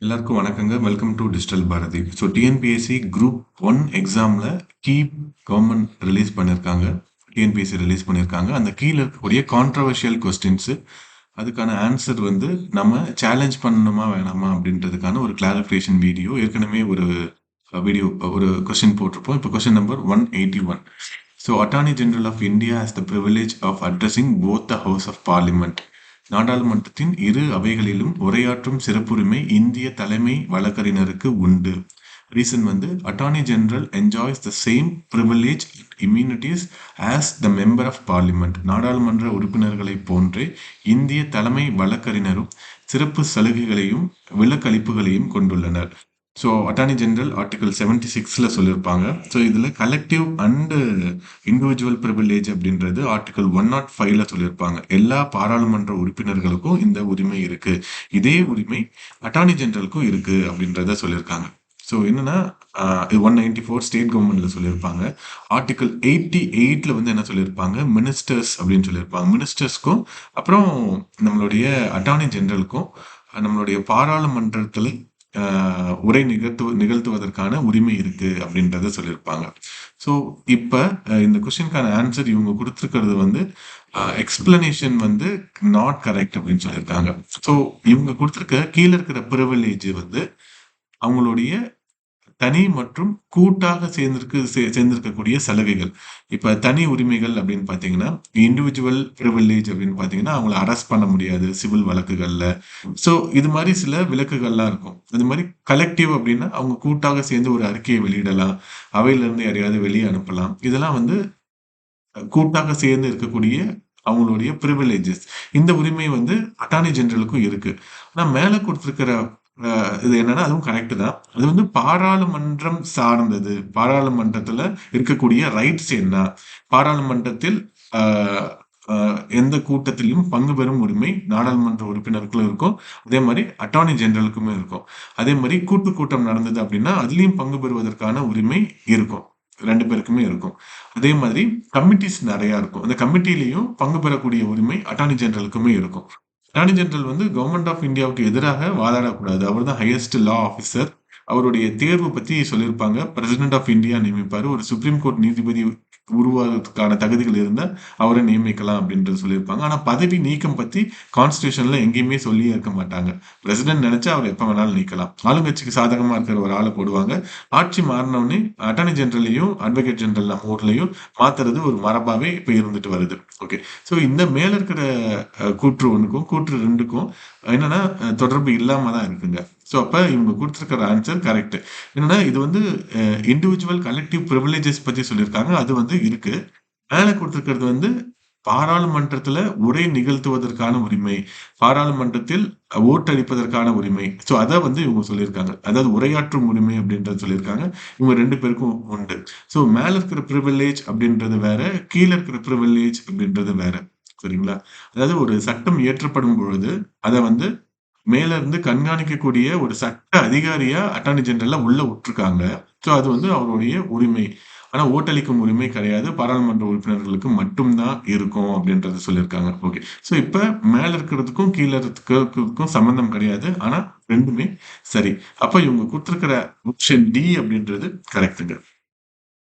எல்லாருக்கும் வணக்கங்க. Welcome to digital Bharathi. So TNPSC group 1 எக்ஸாமில் கீ கவர்மெண்ட் ரிலீஸ் பண்ணியிருக்காங்க. டிஎன்பிஎஸ்சி ரிலீஸ் பண்ணியிருக்காங்க. அந்த கீழே இருக்கக்கூடிய கான்ட்ரவர்ஷியல் கொஸ்டின்ஸு அதுக்கான ஆன்சர் வந்து நம்ம சேலஞ்ச் பண்ணணுமா வேணாமா அப்படின்றதுக்கான ஒரு கிளாரிஃபிகேஷன் வீடியோ ஏற்கனவே ஒரு வீடியோ ஒரு கொஸ்டின் போட்டிருப்போம். இப்போ question number 181. So attorney general of India has the privilege of addressing both the house of parliament. நாடாளுமன்றத்தின் இரு அவைகளிலும் உரையாற்றும் சிறப்புரிமை இந்திய தலைமை வழக்கறிஞருக்கு உண்டு. ரீசன் வந்து attorney general enjoys the same privilege immunities as the member of parliament. நாடாளுமன்ற உறுப்பினர்களை போன்றே இந்திய தலைமை வழக்கறிஞரும் சிறப்பு சலுகைகளையும் விலக்களிப்புகளையும் கொண்டுள்ளனர். ஸோ அட்டார்னி ஜெனரல் ஆர்டிகல் 76ல சொல்லியிருப்பாங்க. ஸோ இதில் கலெக்டிவ் அண்டு இண்டிவிஜுவல் ப்ரிவிலேஜ் அப்படின்றது ஆர்டிகல் 105ல சொல்லியிருப்பாங்க. எல்லா பாராளுமன்ற உறுப்பினர்களுக்கும் இந்த உரிமை இருக்கு. இதே உரிமை அட்டார்னி ஜெனரலுக்கும் இருக்கு அப்படின்றத சொல்லியிருக்காங்க. ஸோ என்னன்னா 194 ஸ்டேட் கவர்மெண்ட்ல சொல்லியிருப்பாங்க. ஆர்டிகல் 88ல வந்து என்ன சொல்லியிருப்பாங்க, மினிஸ்டர்ஸ் அப்படின்னு சொல்லியிருப்பாங்க. மினிஸ்டர்ஸ்க்கும் அப்புறம் நம்மளுடைய அட்டார்னி ஜெனரலுக்கும் நம்மளுடைய பாராளுமன்றத்தில் உரை நிகழ்த்துவதற்கான உரிமை இருக்கு அப்படின்றத சொல்லியிருப்பாங்க. ஸோ இப்போ இந்த கொஸ்டினுக்கான ஆன்சர் இவங்க கொடுத்துருக்கிறது வந்து எக்ஸ்பிளனேஷன் வந்து நாட் கரெக்ட் அப்படின்னு சொல்லியிருக்காங்க. ஸோ இவங்க கொடுத்துருக்க கீழே இருக்கிற ப்ரிவிலேஜ் வந்து அவங்களுடைய தனி மற்றும் கூட்டாக சேர்ந்திருக்கக்கூடிய சலுகைகள். இப்ப தனி உரிமைகள் அப்படின்னு பாத்தீங்கன்னா, இண்டிவிஜுவல் ப்ரிவிலேஜ் அப்படின்னு பாத்தீங்கன்னா அவங்கள அரெஸ்ட் பண்ண முடியாது சிவில் வழக்குகள்ல. ஸோ இது மாதிரி சில விலக்குகள்லாம் இருக்கும். இது மாதிரி கலெக்டிவ் அப்படின்னா அவங்க கூட்டாக சேர்ந்து ஒரு அறிக்கையை வெளியிடலாம், அவையில இருந்து யாரையாவது வெளியே அனுப்பலாம். இதெல்லாம் வந்து கூட்டாக சேர்ந்து இருக்கக்கூடிய அவங்களுடைய ப்ரிவிலேஜஸ். இந்த உரிமை வந்து அட்டார்னி ஜெனரலுக்கும் இருக்கு. ஆனா மேல கொடுத்திருக்கிற இது என்னன்னா அதுவும் கரெக்ட் தான். அது வந்து பாராளுமன்றம் சார்ந்தது. பாராளுமன்றத்துல இருக்கக்கூடிய ரைட்ஸ் என்ன, பாராளுமன்றத்தில் எந்த கூட்டத்திலும் பங்கு பெறும் உரிமை நாடாளுமன்ற உறுப்பினருக்கும் இருக்கும், அதே மாதிரி அட்டார்னி ஜெனரலுக்குமே இருக்கும். அதே மாதிரி கூட்டம் நடந்தது அப்படின்னா அதுலயும் பங்கு பெறுவதற்கான உரிமை இருக்கும், ரெண்டு பேருக்குமே இருக்கும். அதே மாதிரி கமிட்டிஸ் நிறைய இருக்கும். அந்த கமிட்டிலையும் பங்கு பெறக்கூடிய உரிமை அட்டார்னி ஜெனரலுக்குமே இருக்கும். அட்டார்னி ஜெனரல் வந்து கவர்மெண்ட் ஆஃப் இந்தியாவுக்கு எதிராக வாதாடக்கூடாது. அவர் தான் ஹையஸ்ட் லா ஆஃபீஸர். அவருடைய தேர்வு பத்தி சொல்லியிருப்பாங்க. பிரசிடென்ட் ஆஃப் இந்தியா நியமிப்பாரு. ஒரு சுப்ரீம் கோர்ட் நீதிபதி உருவாகிறதுக்கான தகுதிகள் இருந்தா அவரை நியமிக்கலாம் அப்படின்றது சொல்லியிருப்பாங்க. ஆனா பதவி நீக்கம் பத்தி கான்ஸ்டியூஷன்ல எங்கேயுமே சொல்லியே இருக்க மாட்டாங்க. பிரசிடென்ட் நினைச்சா அவர் எப்ப வேணாலும் நீக்கலாம். ஆளுங்கட்சிக்கு சாதகமா இருக்கிற ஒரு ஆளை போடுவாங்க. ஆட்சி மாறினோடனே அட்டார்னி ஜெனரலையும் அட்வொகேட் ஜெனரல் நம்ம ஊர்லயும் மாத்துறது ஒரு மரபாவே இப்ப இருந்துட்டு வருது. ஓகே. ஸோ இந்த மேல இருக்கிற கூற்று ஒண்ணுக்கும் கூற்று ரெண்டுக்கும் என்னன்னா தொடர்பு இல்லாம தான் இருக்குங்க. ஸோ அப்ப இவங்க கொடுத்துருக்கிற ஆன்சர் கரெக்ட். என்னன்னா இது வந்து இண்டிவிஜுவல் கலெக்டிவ் ப்ரிவிலேஜஸ் பத்தி சொல்லியிருக்காங்க. அது வந்து இருக்கு. மேல கொடுத்துருக்கிறது வந்து பாராளுமன்றத்துல உரை நிகழ்த்துவதற்கான உரிமை, பாராளுமன்றத்தில் ஓட்டளிப்பதற்கான உரிமை. ஸோ அதை வந்து இவங்க சொல்லியிருக்காங்க. அதாவது உரையாற்றும் உரிமை அப்படின்றது சொல்லியிருக்காங்க. இவங்க ரெண்டு பேருக்கும் உண்டு. ஸோ மேல இருக்கிற ப்ரிவிலேஜ் அப்படின்றது வேற, கீழே இருக்கிற ப்ரிவிலேஜ் அப்படின்றது வேற. சரிங்களா? அதாவது ஒரு சட்டம் இயற்றப்படும் பொழுது அதை வந்து மேல இருந்து கண்காணிக்கக்கூடிய ஒரு சட்ட அதிகாரியா அட்டார்னி ஜெனரலா உள்ள விட்டுருக்காங்க. ஸோ அது வந்து அவருடைய உரிமை. ஆனா ஓட்டளிக்கும் உரிமை கிடையாது. பாராளுமன்ற உறுப்பினர்களுக்கு மட்டும் தான் இருக்கும் அப்படின்றத சொல்லியிருக்காங்க. ஓகே. ஸோ இப்ப மேல இருக்கிறதுக்கும் கீழ இருக்கிறதுக்கும் சம்பந்தம் கிடையாது. ஆனா ரெண்டுமே சரி. அப்ப இவங்க கொடுத்திருக்கிற ஆப்ஷன் டி அப்படின்றது கரெக்ட்டுங்க.